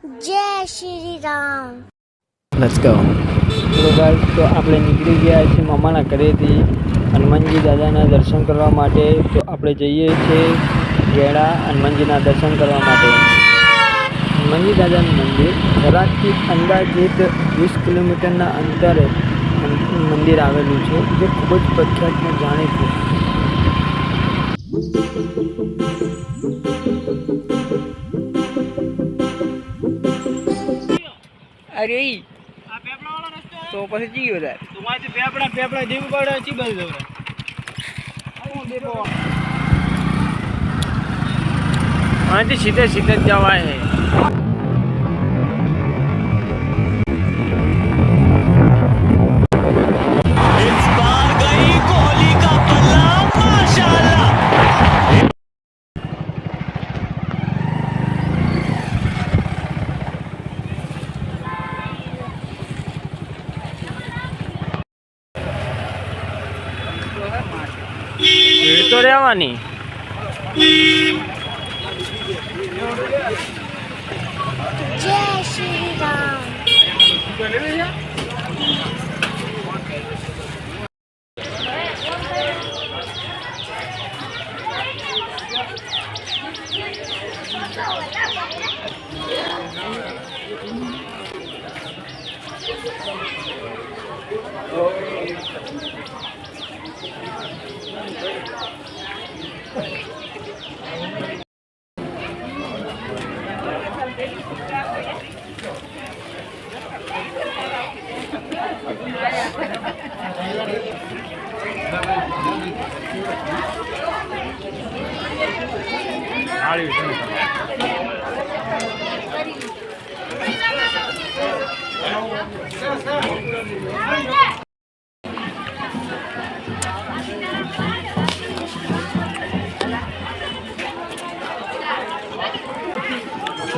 જય Shri Ram. Let's go. ચલો guys, તો આપણે નીકળી ગયા છીએ મામાના ઘરેથી હનુમાનજી દાદાના દર્શન કરવા માટે. તો આપણે જઈએ છીએ ગેડા હનુમાનજીના દર્શન કરવા માટે. હનુમાનજી દાદાનું મંદિર થરાદથી અંદાજિત 20 કિલોમીટરના અંતરે મંદિર આવેલું છે, જે ખૂબ જ પ્રખ્યાત અને જાણીતું છે. અરે તો પછી જીયો યાર તમારે પેપડા દેવું પડે ચી બાજુ અહીંથી સીધે સીધે જવાય છે. ભીડ તો રહેવાની. જય શ્રી રામ.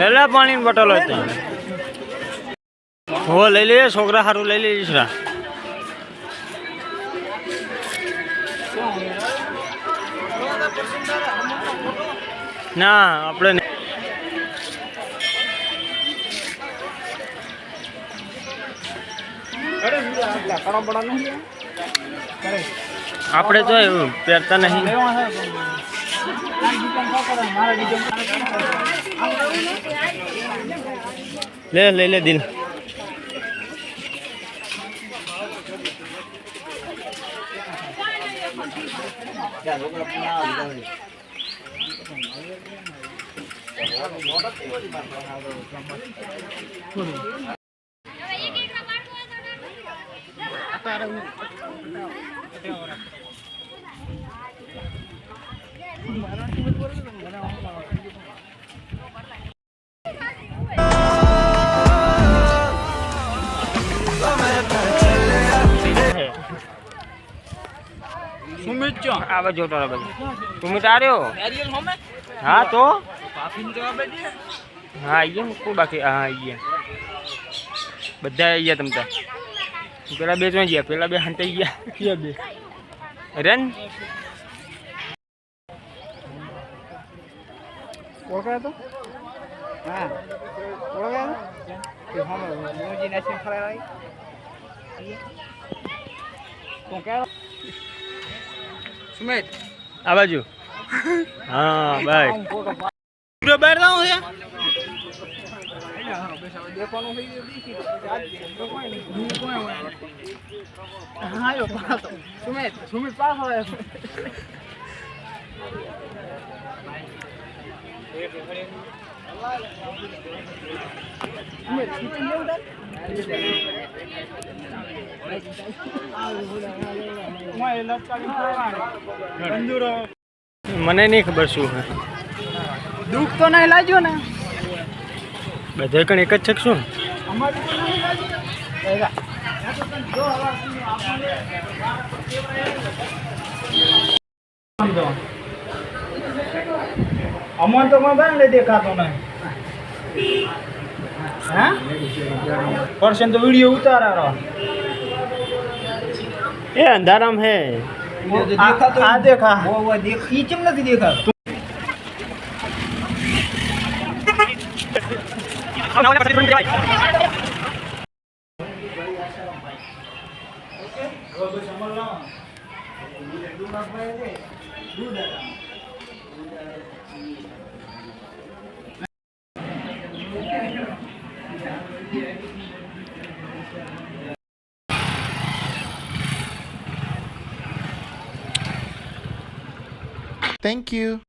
લેલા પાણીની બોટલ હતી હો લઈ લઈએ છોકરા સારું લઈ લઈશ ના આપણે આપણે તો એવું પહેરતા નહીં. લે લઈ લે દિલ. સુમિત ચો આ બાજુ તો બાજુ સુમિત આર્યો હા તો હા આઈએ કોઈ બાકી હા આઈએ બધા આઈ ગયા. તમતા પેલા બે તો ગયા, પેલા બે હંતાઈ ગયા. બે રન ઓળખાય તો હા ઓળખાય તો હા મોજી નેશન ફરાય તો કે સુમિત આ બાજુ હા ભાઈ પૂરો બહાર જાવ છે દેખવાનું થઈ ગયું. હા યો પાસ સુમિત પાસ હોય. મને નહીં ખબર શું હે. દુઃખ તો નહીં લાગ્યો ને બધે કણ એક જ છે શું. અમન તો મોબાઈલ દેખાતો નહીં. હા પરસેન્ટ તો વિડીયો ઉતારો એ અંધારામ હે આ દેખા वो देख नीचे में नहीं देखा Thank you.